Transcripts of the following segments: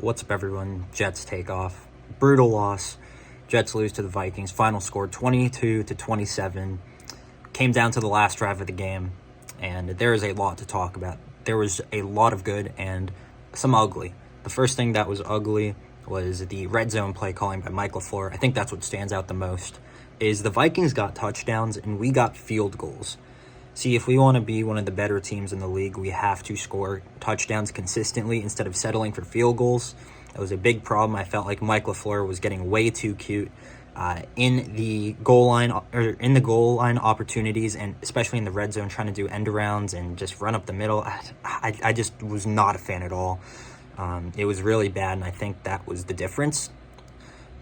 What's up, everyone? Jets take off. Brutal loss. Jets lose to the Vikings. Final score 22-27. Came down to the last drive of the game, and there is a lot to talk about. There was a lot of good and some ugly. The first thing that was ugly was the red zone play calling by Mike LaFleur. I think that's what stands out the most, is the Vikings got touchdowns and we got field goals. See, if we want to be one of the better teams in the league, we have to score touchdowns consistently instead of settling for field goals. That was a big problem. I felt like Mike LaFleur was getting way too cute in the goal line opportunities, and especially in the red zone, trying to do end arounds and just run up the middle. I just was not a fan at all. It was really bad, and I think that was the difference.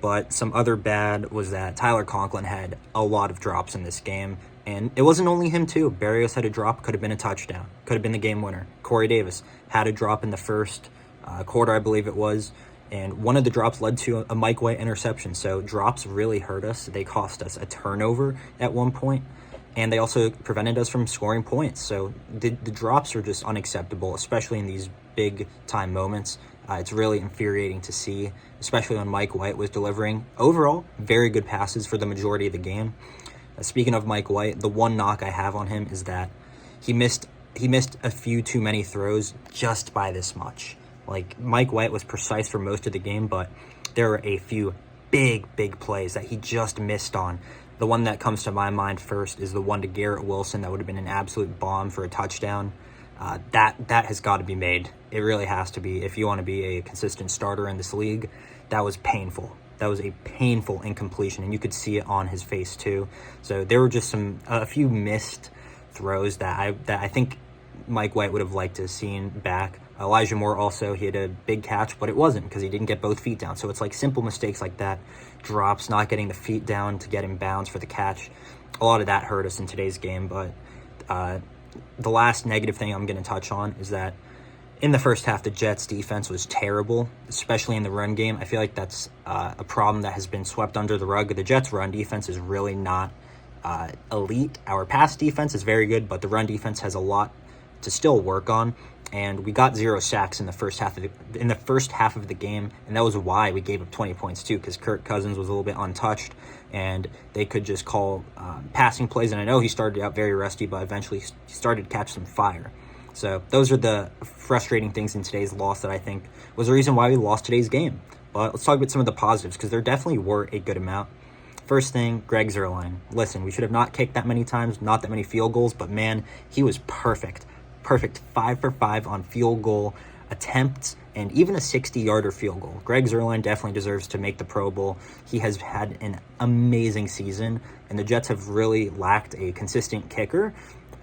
But some other bad was that Tyler Conklin had a lot of drops in this game. And it wasn't only him, too. Berrios had a drop, could have been a touchdown, could have been the game winner. Corey Davis had a drop in the first quarter, I believe it was. And one of the drops led to a Mike White interception. So drops really hurt us. They cost us a turnover at one point. And they also prevented us from scoring points. So the drops are just unacceptable, especially in these big-time moments. It's really infuriating to see, especially when Mike White was delivering, overall, very good passes for the majority of the game. Speaking of Mike White, the one knock I have on him is that he missed a few too many throws just by this much. Like, Mike White was precise for most of the game, but there were a few big plays that he just missed on. The one that comes to my mind first is the one to Garrett Wilson that would have been an absolute bomb for a touchdown. That has got to be made. It really has to be if you want to be a consistent starter in this league. That was painful. That was a painful incompletion, and you could see it on his face too. So there were just a few missed throws that I think Mike White would have liked to have seen back. Elijah Moore also, he had a big catch, but it wasn't because he didn't get both feet down. So it's like simple mistakes like that, drops, not getting the feet down to get in bounds for the catch. A lot of that hurt us in today's game, but the last negative thing I'm going to touch on is that in the first half, the Jets' defense was terrible, especially in the run game. I feel like that's a problem that has been swept under the rug. The Jets' run defense is really not elite. Our pass defense is very good, but the run defense has a lot to still work on. And we got 0 sacks in the first half of the game, and that was why we gave up 20 points too, because Kirk Cousins was a little bit untouched, and they could just call passing plays. And I know he started out very rusty, but eventually he started to catch some fire. So those are the frustrating things in today's loss that I think was the reason why we lost today's game. But let's talk about some of the positives, because there definitely were a good amount. First thing, Greg Zuerlein. Listen, we should have not kicked that many times, not that many field goals, but man, he was perfect. Perfect 5 for 5 on field goal attempts and even a 60-yarder field goal. Greg Zuerlein definitely deserves to make the Pro Bowl. He has had an amazing season, and the Jets have really lacked a consistent kicker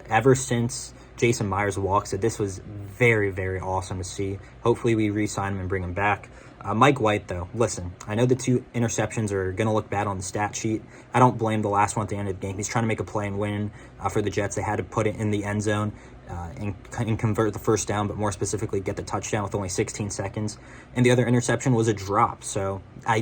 ever since Jason Myers walked. So this was very awesome to see. Hopefully we re-sign him and bring him back. Mike White, though, listen, I know the 2 interceptions are going to look bad on the stat sheet. I don't blame the last one at the end of the game. He's trying to make a play and win for the Jets. They had to put it in the end zone and convert the first down, but more specifically get the touchdown with only 16 seconds. And the other interception was a drop. So I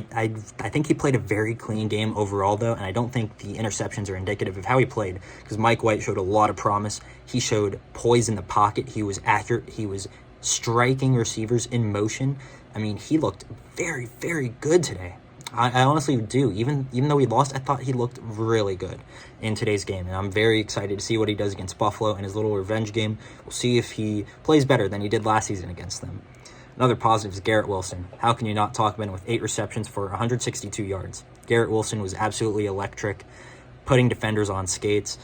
think he played a very clean game overall, though, and I don't think the interceptions are indicative of how he played, because Mike White showed a lot of promise. He showed poise in the pocket. He was accurate. He was striking receivers in motion. I mean, he looked very good today. I honestly do. Even though we lost, I thought he looked really good in today's game. And I'm very excited to see what he does against Buffalo in his little revenge game. We'll see if he plays better than he did last season against them. Another positive is Garrett Wilson. How can you not talk about him with 8 receptions for 162 yards? Garrett Wilson was absolutely electric, putting defenders on skates,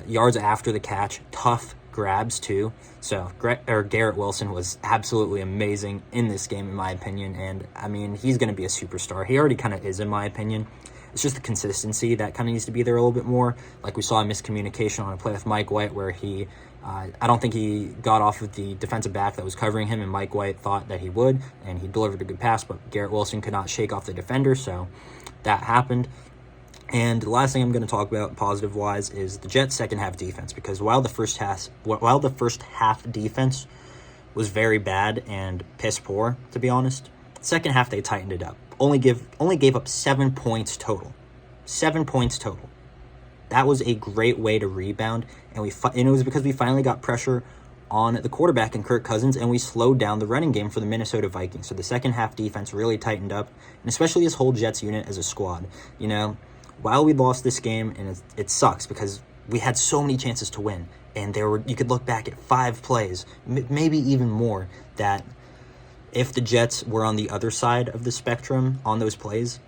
yards after the catch, tough grabs too. So Garrett Wilson was absolutely amazing in this game, in my opinion, and I mean, he's going to be a superstar. He already kind of is, in my opinion. It's just the consistency that kind of needs to be there a little bit more. Like we saw a miscommunication on a play with Mike White where I don't think he got off of the defensive back that was covering him, and Mike White thought that he would, and he delivered a good pass, but Garrett Wilson could not shake off the defender, so that happened. And the last thing I'm going to talk about positive-wise is the Jets' second half defense, because while the first half defense was very bad and piss poor, to be honest, second half they tightened it up. Only gave up 7 points total. 7 points total. That was a great way to rebound, and it was because we finally got pressure on the quarterback in Kirk Cousins, and we slowed down the running game for the Minnesota Vikings. So the second half defense really tightened up, and especially this whole Jets unit as a squad. You know, while we lost this game, and it sucks because we had so many chances to win, and you could look back at 5 plays, maybe even more, that if the Jets were on the other side of the spectrum on those plays,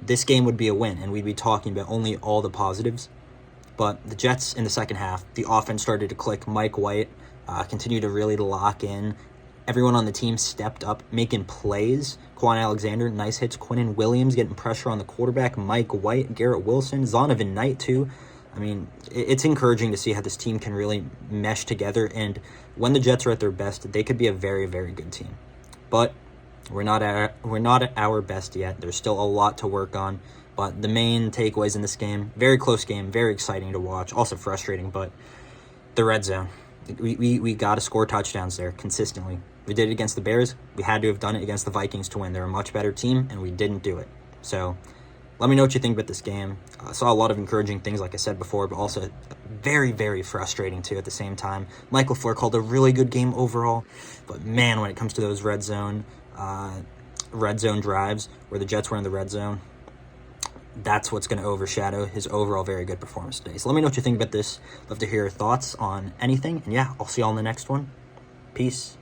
this game would be a win, and we'd be talking about only all the positives. But the Jets in the second half, the offense started to click. Mike White continued to really lock in. Everyone on the team stepped up, making plays. Quan Alexander, nice hits. Quinnen Williams getting pressure on the quarterback. Mike White, Garrett Wilson, Zonovan Knight too. I mean, it's encouraging to see how this team can really mesh together. And when the Jets are at their best, they could be a very, very good team. But we're not at our best yet. There's still a lot to work on. But the main takeaways in this game, very close game, very exciting to watch, also frustrating, but the red zone. We got to score touchdowns there consistently. We did it against the Bears. We had to have done it against the Vikings to win. They're a much better team, and we didn't do it. So let me know what you think about this game. I saw a lot of encouraging things, like I said before, but also very, very frustrating, too, at the same time. Mike LaFleur called a really good game overall, but, man, when it comes to those red zone drives where the Jets were in the red zone, that's what's going to overshadow his overall very good performance today. So let me know what you think about this. Love to hear your thoughts on anything. And, yeah, I'll see you all in the next one. Peace.